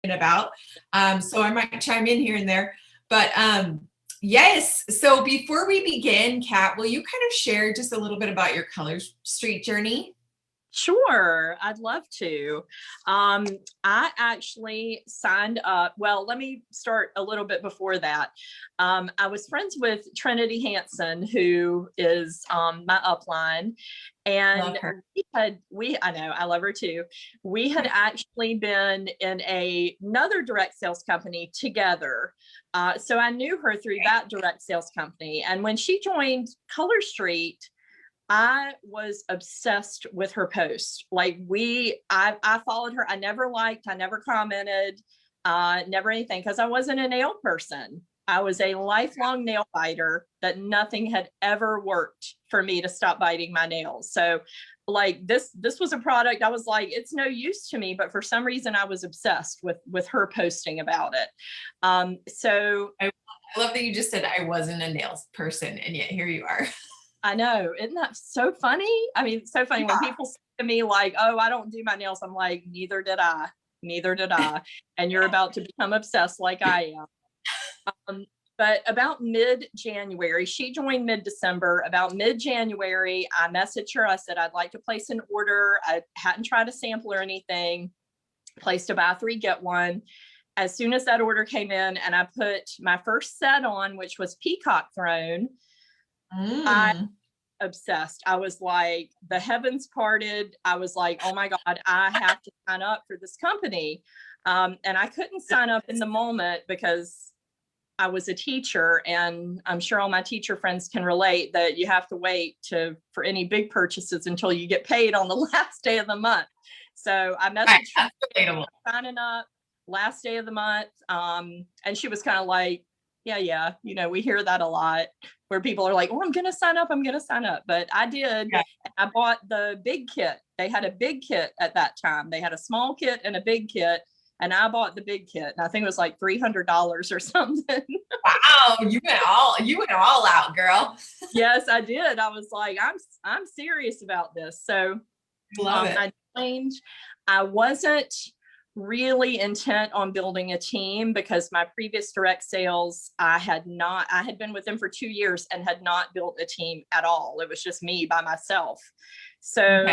about. So I might chime in here and there. But yes, so before we begin, Kat, will you kind of share just a little bit about your Color Street journey? Sure, I'd love to. I actually signed up. Well, let me start a little bit before that. I was friends with Trinity Hansen, who is my upline, Love and her. I know, I love her too. We had actually been in another direct sales company together. So I knew her through that direct sales company. And when she joined Color Street, I was obsessed with her post. I followed her. I never commented, never anything, because I wasn't a nail person. I was a lifelong nail biter that nothing had ever worked for me to stop biting my nails. So like this was a product I was like, it's no use to me, but for some reason I was obsessed with her posting about it. So I love that you just said I wasn't a nails person, and yet here you are. I know, isn't that so funny? I mean, it's so funny when people say to me like, oh, I don't do my nails. I'm like, neither did I. And you're about to become obsessed like I am. But about mid-January, she joined mid-December. About mid-January, I messaged her. I said, I'd like to place an order. I hadn't tried a sample or anything. Placed a buy three, get one. As soon as that order came in and I put my first set on, which was Peacock Throne, I obsessed. I was like, the heavens parted. I was like, oh my God, I have to sign up for this company. And I couldn't sign up in the moment because I was a teacher, and I'm sure all my teacher friends can relate that you have to wait for any big purchases until you get paid on the last day of the month. So I messaged her signing up last day of the month. And she was kind of like, yeah, we hear that a lot where people are like, oh, I'm going to sign up. But I did. Yeah. I bought the big kit. They had a big kit at that time. They had a small kit and a big kit. And I bought the big kit. And I think it was like $300 or something. Wow. You went all out, girl. Yes, I did. I was like, I'm serious about this. So love it. I wasn't really intent on building a team because my previous direct sales, I had been with them for 2 years and had not built a team at all. It was just me by myself. So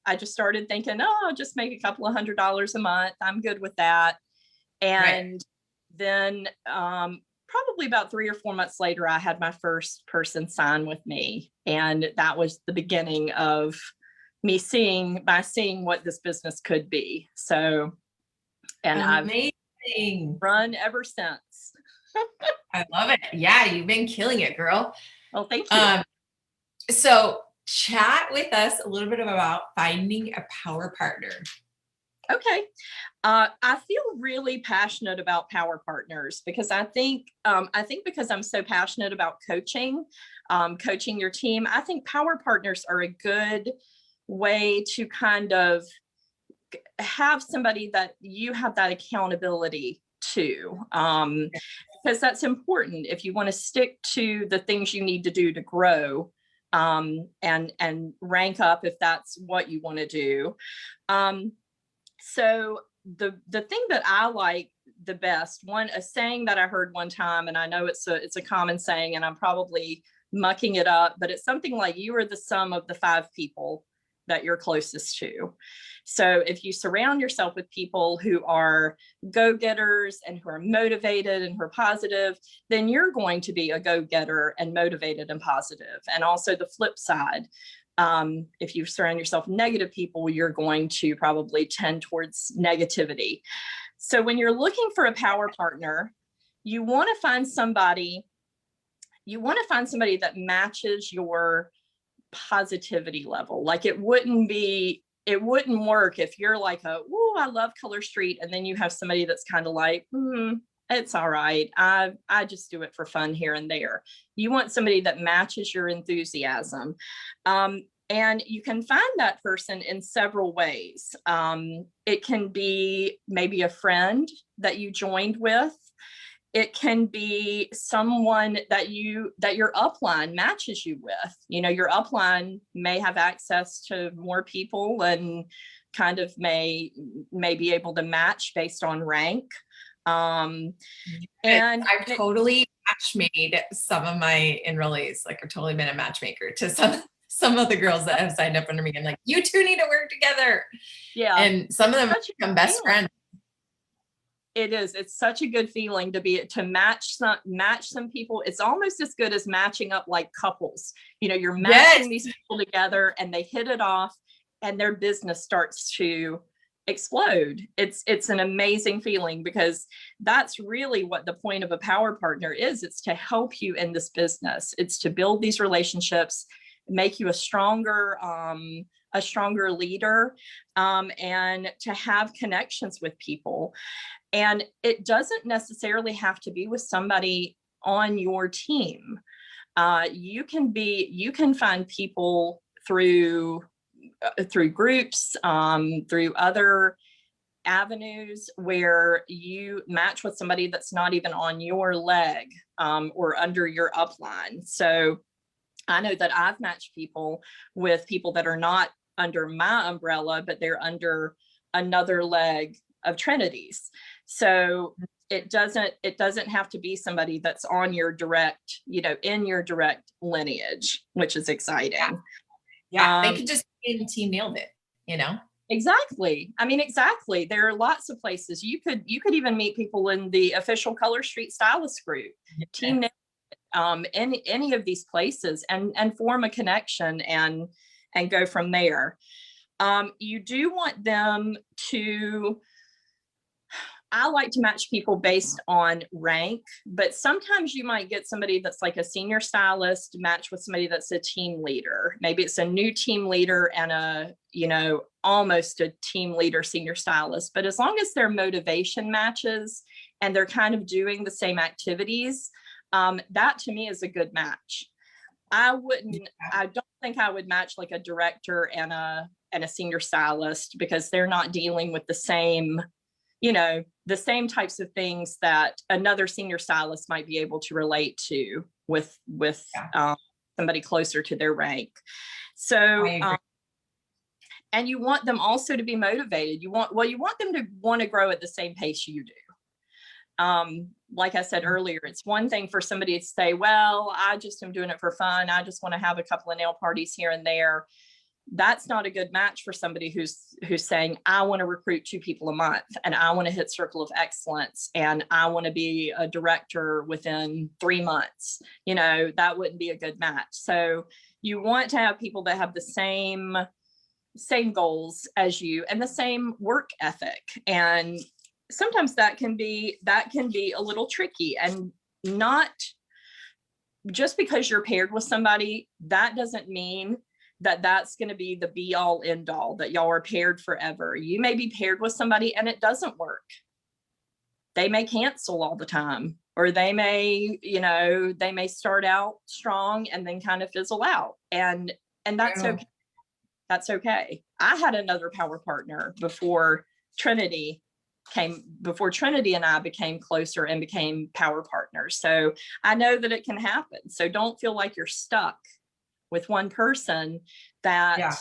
I just started thinking, I'll just make a couple of $100 a month. I'm good with that. And then probably about 3 or 4 months later, I had my first person sign with me. And that was the beginning of me seeing what this business could be. So, and Amazing. I've run ever since. I love it. Yeah, you've been killing it, girl. Oh, thank you. So chat with us a little bit about finding a power partner. Okay. I feel really passionate about power partners because I think because I'm so passionate about coaching your team, I think power partners are a good way to kind of have somebody that you have that accountability to, because that's important if you want to stick to the things you need to do to grow and rank up if that's what you want to do. So the thing that I like the best, a saying that I heard one time, and I know it's a common saying, and I'm probably mucking it up, but it's something like, you are the sum of the 5 people that you're closest to. So if you surround yourself with people who are go-getters and who are motivated and who are positive, then you're going to be a go-getter and motivated and positive. And also the flip side, if you surround yourself with negative people, you're going to probably tend towards negativity. So when you're looking for a power partner, you want to find somebody that matches your positivity level. Like it wouldn't work if you're like I love Color Street, and then you have somebody that's kind of like, it's all right. I just do it for fun here and there. You want somebody that matches your enthusiasm. And you can find that person in several ways. It can be maybe a friend that you joined with. It can be someone that your upline matches you with. Your upline may have access to more people and kind of may be able to match based on rank. And I've totally match made some of my enrollees. Like I've totally been a matchmaker to some of the girls that have signed up under me. I'm like, you two need to work together. Yeah. And some of them become best friends. It is. It's such a good feeling to match some people. It's almost as good as matching up like couples. You know, you're matching these people together and they hit it off and their business starts to explode. It's an amazing feeling, because that's really what the point of a power partner is. It's to help you in this business. It's to build these relationships, make you a stronger leader, and to have connections with people. And it doesn't necessarily have to be with somebody on your team. You can find people through groups, through other avenues where you match with somebody that's not even on your leg, or under your upline. So I know that I've matched people with people that are not under my umbrella, but they're under another leg of Trinity's. So it doesn't have to be somebody that's on your direct, in your direct lineage, which is exciting. Yeah. They could just be in Team Nailed It, Exactly. I mean, exactly. There are lots of places you could even meet people in the official Color Street Stylist group, Team Nailed It, any of these places, and form a connection and go from there. You do want them to, I like to match people based on rank, but sometimes you might get somebody that's like a senior stylist match with somebody that's a team leader. Maybe it's a new team leader and almost a team leader senior stylist. But as long as their motivation matches and they're kind of doing the same activities, that to me is a good match. I don't think I would match like a director and a senior stylist, because they're not dealing with the same types of things that another senior stylist might be able to relate to with somebody closer to their rank. So, and you want them also to be motivated. You want them to want to grow at the same pace you do. Like I said earlier, it's one thing for somebody to say, well, I just am doing it for fun. I just want to have a couple of nail parties here and there. That's not a good match for somebody who's saying, I want to recruit 2 people a month and I want to hit circle of excellence and I want to be a director within 3 months. That wouldn't be a good match. So you want to have people that have the same goals as you and the same work ethic. And sometimes that can be a little tricky, and not just because you're paired with somebody, that doesn't mean that that's going to be the be all end all, that y'all are paired forever. You may be paired with somebody and it doesn't work. They may cancel all the time, or they may start out strong and then kind of fizzle out. And that's okay. That's okay. I had another power partner before Trinity and I became closer and became power partners. So I know that it can happen. So don't feel like you're stuck with one person that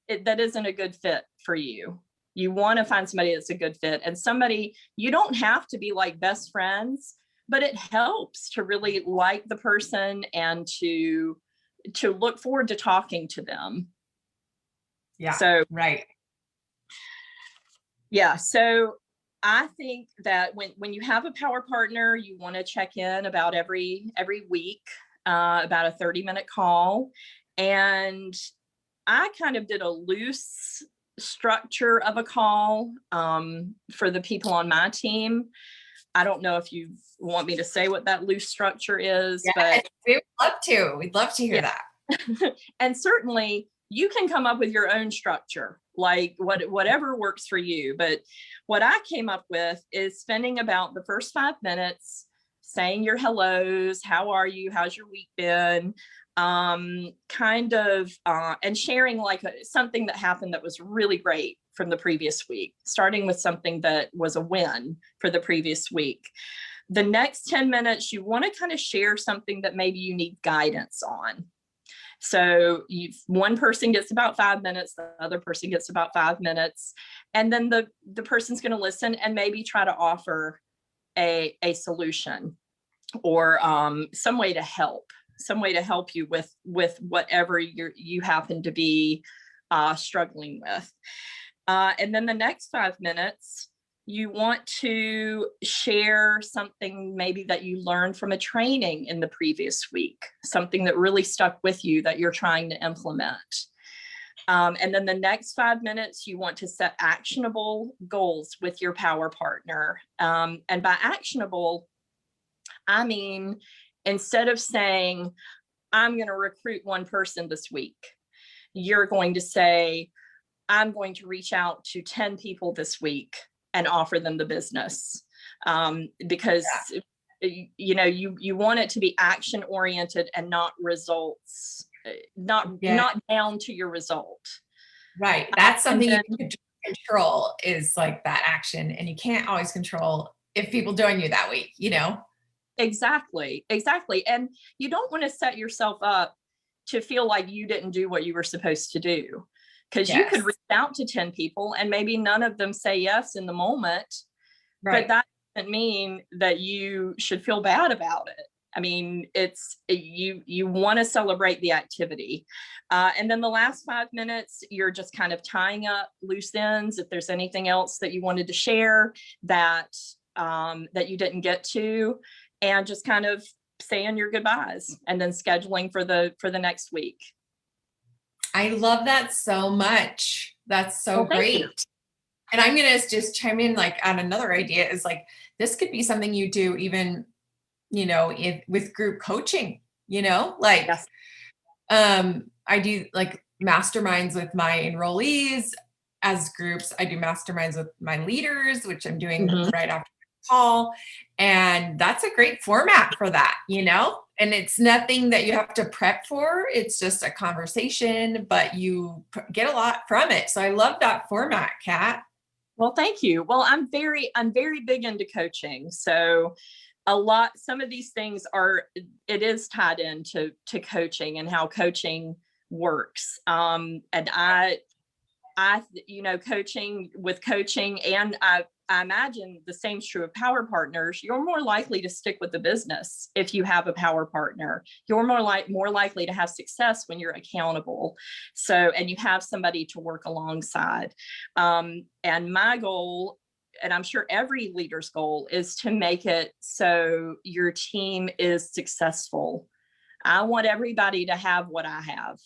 isn't a good fit for you. You want to find somebody that's a good fit, and somebody, you don't have to be like best friends, but it helps to really like the person and to look forward to talking to them. Yeah. So, right. Yeah. So I think that when you have a power partner, you want to check in about every week, about a 30-minute call. And I kind of did a loose structure of a call for the people on my team. I don't know if you want me to say what that loose structure is, but we would love to. We'd love to hear that. And certainly you can come up with your own structure, like whatever works for you. But what I came up with is spending about the first 5 minutes saying your hellos, how are you, how's your week been, and sharing like something that happened that was really great from the previous week, starting with something that was a win for the previous week. The next 10 minutes, you want to kind of share something that maybe you need guidance on. So one person gets about 5 minutes, the other person gets about 5 minutes, and then the person's going to listen and maybe try to offer a solution or some way to help you with whatever you happen to be struggling with. And then the next 5 minutes, you want to share something maybe that you learned from a training in the previous week, something that really stuck with you that you're trying to implement. And then the next 5 minutes, you want to set actionable goals with your power partner. And by actionable, I mean, instead of saying, I'm going to recruit one person this week, you're going to say, I'm going to reach out to 10 people this week and offer them the business. Because you want it to be action oriented and not results, not down to your result. Right. That's something you can control, is like that action, and you can't always control if people join you that week, Exactly. And you don't want to set yourself up to feel like you didn't do what you were supposed to do, because you could reach out to 10 people and maybe none of them say yes in the moment, but that doesn't mean that you should feel bad about it. I mean, it's you want to celebrate the activity. And then the last 5 minutes, you're just kind of tying up loose ends. If there's anything else that you wanted to share that you didn't get to, and just kind of saying your goodbyes and then scheduling for the next week. I love that so much. That's so great. And I'm going to just chime in like on another idea is like, this could be something you do even, with group coaching, like, I do like masterminds with my enrollees as groups. I do masterminds with my leaders, which I'm doing right after the call. And that's a great format for that, and it's nothing that you have to prep for. It's just a conversation, but you get a lot from it. So I love that format, Kat. Well, thank you. Well, I'm very big into coaching. So some of these things it is tied into coaching and how coaching works. And I coaching, and I imagine the same is true of power partners. You're more likely to stick with the business if you have a power partner. You're more likely to have success when you're accountable. So, and you have somebody to work alongside. And my goal, and I'm sure every leader's goal, is to make it so your team is successful. I want everybody to have what I have.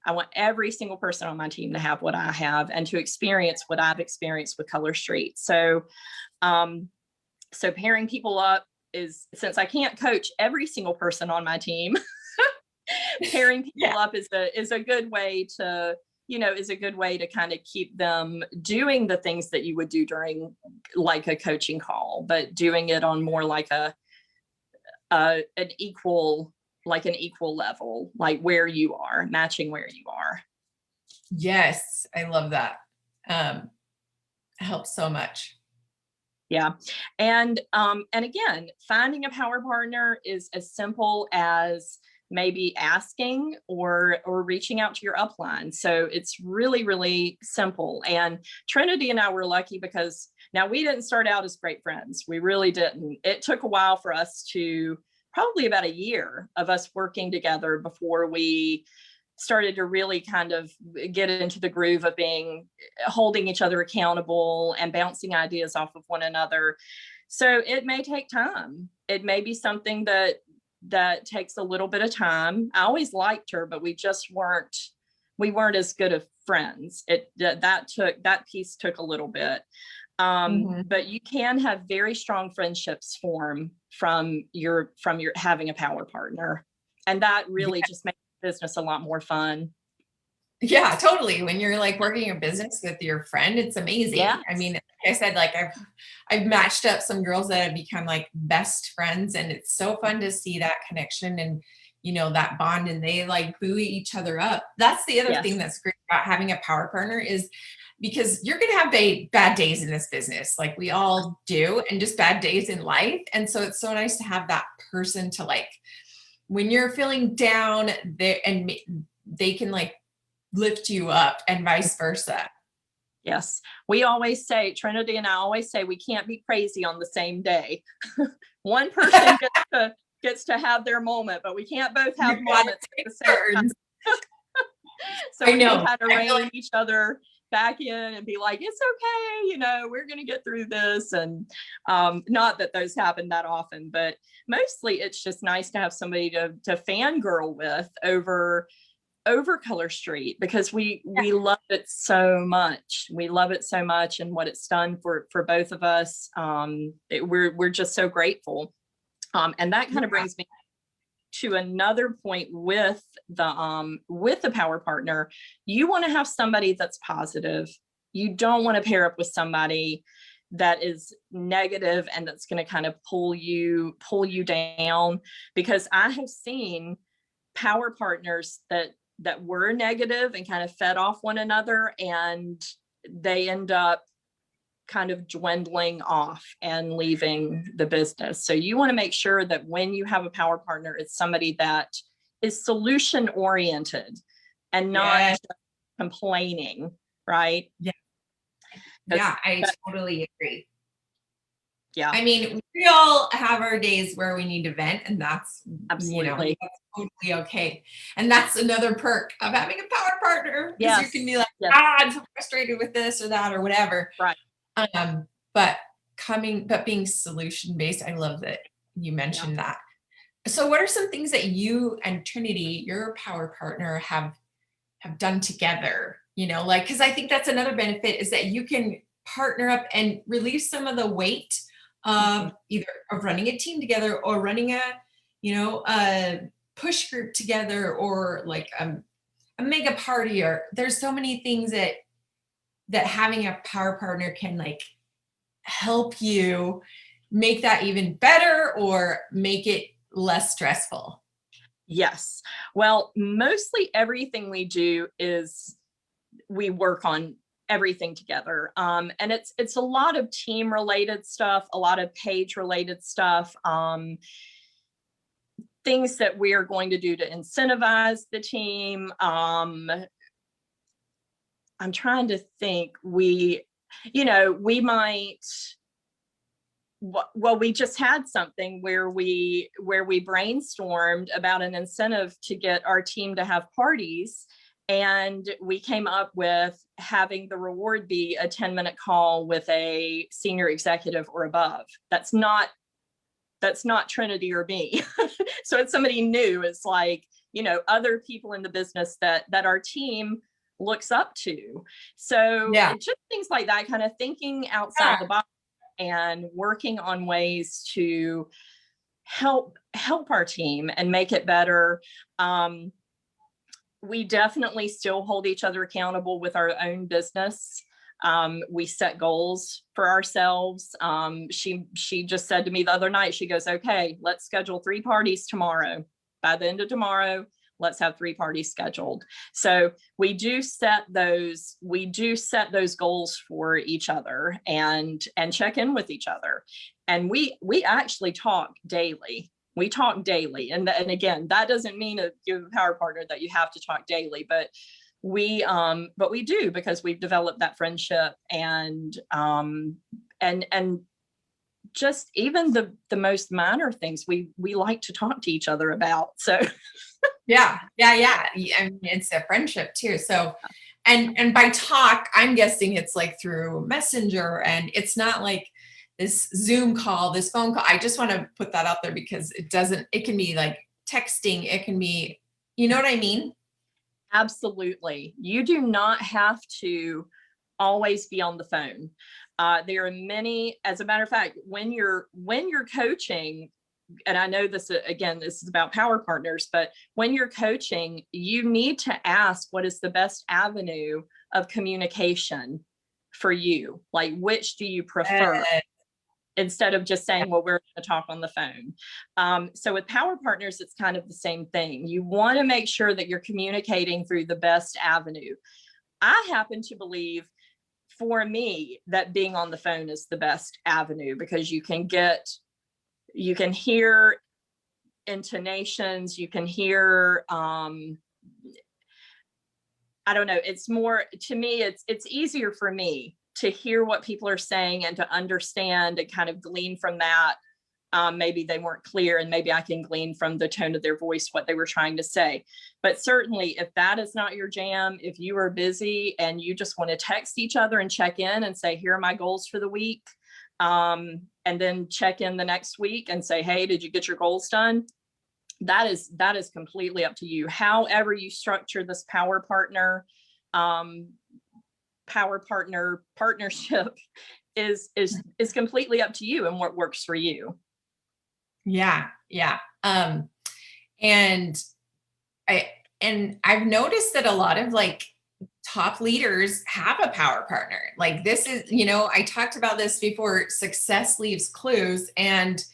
I want every single person on my team to have what I have and to experience what I've experienced with Color Street. So, pairing people up is, since I can't coach every single person on my team, pairing people up is a good way to, kind of keep them doing the things that you would do during like a coaching call, but doing it on more like an equal level, like where you are, matching where you are. Yes, I love that. It helps so much. Yeah. And again, finding a power partner is as simple as maybe asking or reaching out to your upline. So it's really, really simple. And Trinity and I were lucky because now we didn't start out as great friends. We really didn't. It took a while for us to, probably about a year of us working together before we started to really kind of get into the groove of holding each other accountable and bouncing ideas off of one another. So it may take time. It may be something that takes a little bit of time. I always liked her, but we weren't as good of friends. That piece took a little bit. But you can have very strong friendships form from your having a power partner. And that really just makes business a lot more fun. Yeah, totally. When you're like working a business with your friend, it's amazing. Yes. I mean, like I said, like I've matched up some girls that have become like best friends, and it's so fun to see that connection and, that bond, and they like buoy each other up. That's the other thing that's great about having a power partner, is because you're going to have bad days in this business. Like we all do, and just bad days in life. And so it's so nice to have that person to like when you're feeling down, they can like lift you up and vice versa. Yes. We always say, Trinity and I always say, we can't be crazy on the same day. One person gets to have their moment, but we can't both have moments at the same time. So we can kind of rein each other back in and be like, it's okay, you know, we're going to get through this. And not that those happen that often, but mostly it's just nice to have somebody to fangirl with over Color Street, because we love it so much. We love it so much, and what it's done for both of us. We're just so grateful. And that kind of brings me to another point with the power partner. You want to have somebody that's positive. You don't want to pair up with somebody that is negative and that's going to kind of pull you down, because I have seen power partners that were negative and kind of fed off one another, and they end up kind of dwindling off and leaving the business. So you want to make sure that when you have a power partner, it's somebody that is solution oriented and not just complaining, right? Yeah. Yeah, I totally agree. Yeah. I mean, we all have our days where we need to vent, and that's, absolutely, you know, that's totally okay. And that's another perk of having a power partner, because you can be like, I'm so frustrated with this or that or whatever. Right. But being solution based, I love that you mentioned that. So what are some things that you and Trinity, your power partner, have done together? You know, like, because I think that's another benefit, is that you can partner up and relieve some of the weight of either of running a team together, or running a push group together, or like a mega party, or there's so many things that having a power partner can like help you make that even better or make it less stressful. Yes. Well, mostly everything we do is we work on everything together. And it's a lot of team related stuff, a lot of page related stuff, things that we are going to do to incentivize the team. I'm trying to think. We might, well, we just had something where we brainstormed about an incentive to get our team to have parties. And we came up with having the reward be a 10-minute call with a senior executive or above. That's not Trinity or me. So it's somebody new. It's like, other people in the business that our team looks up to. So it's just things like that, kind of thinking outside the box and working on ways to help our team and make it better. We definitely still hold each other accountable with our own business. We set goals for ourselves. She just said to me the other night, she goes, okay, let's schedule 3 parties tomorrow. By the end of tomorrow, let's have 3 parties scheduled. So we do set those goals for each other and check in with each other. And we actually talk daily. We talk daily. And again, that doesn't mean if you have a power partner that you have to talk daily, but we do, because we've developed that friendship, and just even the most minor things we like to talk to each other about. So yeah. I mean, it's a friendship too. So and by talk, I'm guessing it's like through Messenger, and it's not like this Zoom call, this phone call. I just want to put that out there, because it can be like texting, it can be, you know what I mean? Absolutely. You do not have to always be on the phone. There are many, as a matter of fact, when you're coaching, and I know this, again, this is about power partners, but when you're coaching, you need to ask, what is the best avenue of communication for you? Like, which do you prefer? Instead of just saying, well, we're going to talk on the phone. So with power partners, it's kind of the same thing. You want to make sure that you're communicating through the best avenue. I happen to believe, for me, that being on the phone is the best avenue, because you can hear intonations, you can hear, I don't know, it's more, to me, it's easier for me to hear what people are saying and to understand and kind of glean from that. Maybe they weren't clear, and maybe I can glean from the tone of their voice what they were trying to say. But certainly, if that is not your jam, if you are busy and you just want to text each other and check in and say, here are my goals for the week, and then check in the next week and say, hey, did you get your goals done? That is completely up to you. However you structure this partnership is completely up to you and what works for you. Yeah. And I've noticed that a lot of like top leaders have a power partner. Like this is, I talked about this before, success leaves clues, and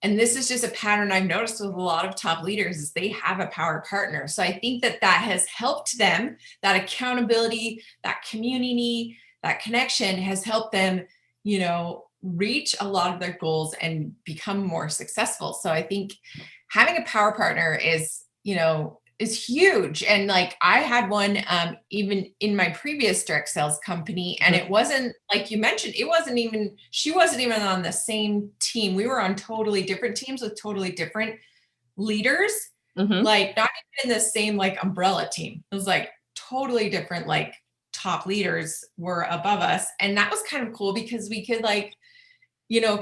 this is just a pattern I've noticed with a lot of top leaders is they have a power partner. So I think that has helped them, that accountability, that community, that connection has helped them, reach a lot of their goals and become more successful. So I think having a power partner is huge. And like I had one even in my previous direct sales company, and it wasn't like you mentioned, she wasn't even on the same team. We were on totally different teams with totally different leaders, like not even in the same like umbrella team. It was like totally different, like top leaders were above us. And that was kind of cool because we could like,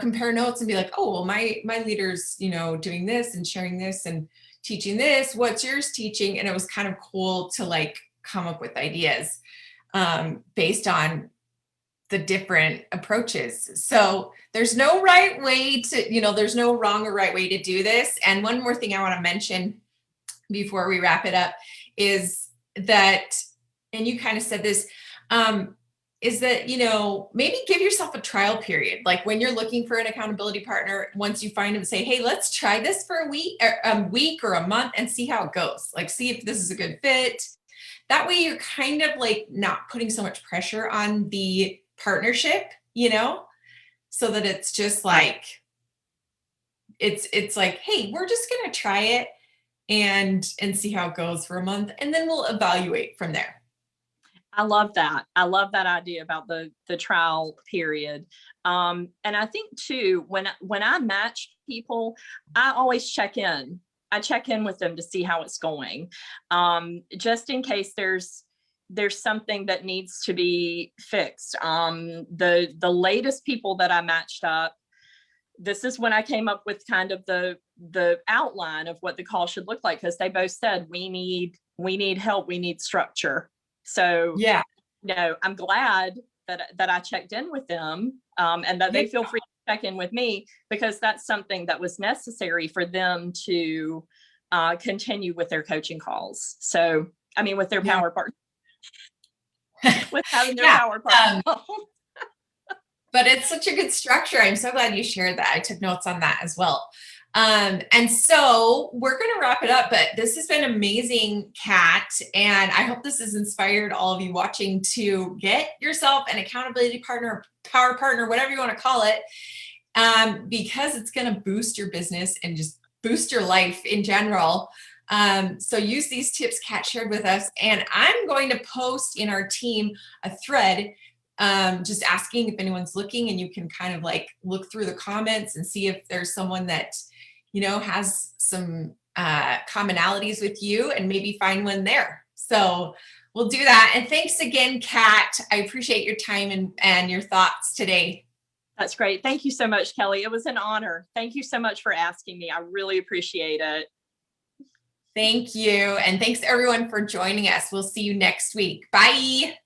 compare notes and be like, oh, well, my leader's, doing this and sharing this and teaching this, what's yours teaching? And it was kind of cool to like come up with ideas based on the different approaches. So there's no right way to, there's no wrong or right way to do this. And one more thing I want to mention before we wrap it up is that, and you kind of said this, is that, maybe give yourself a trial period. Like when you're looking for an accountability partner, once you find them, say, hey, let's try this for a week or a month and see how it goes. Like, see if this is a good fit. That way you're kind of like not putting so much pressure on the partnership, so that it's just like, it's like, hey, we're just going to try it and see how it goes for a month. And then we'll evaluate from there. I love that. I love that idea about the trial period. And I think too, when I match people, I always check in. I check in with them to see how it's going. Just in case there's something that needs to be fixed. The latest people that I matched up, this is when I came up with kind of the outline of what the call should look like, because they both said we need help, we need structure. So yeah, I'm glad that I checked in with them, and that they feel free to check in with me, because that's something that was necessary for them to continue with their coaching calls. So, I mean, with their power partner, with having their power partner. But it's such a good structure. I'm so glad you shared that. I took notes on that as well. And so we're going to wrap it up, but this has been amazing, Kat. And I hope this has inspired all of you watching to get yourself an accountability partner, power partner, whatever you want to call it, because it's going to boost your business and just boost your life in general. So use these tips Kat shared with us. And I'm going to post in our team a thread just asking if anyone's looking, and you can kind of like look through the comments and see if there's someone that, has some commonalities with you, and maybe find one there. So we'll do that. And thanks again, Kat. I appreciate your time and your thoughts today. That's great. Thank you so much, Kelly. It was an honor. Thank you so much for asking me. I really appreciate it. Thank you. And thanks everyone for joining us. We'll see you next week. Bye.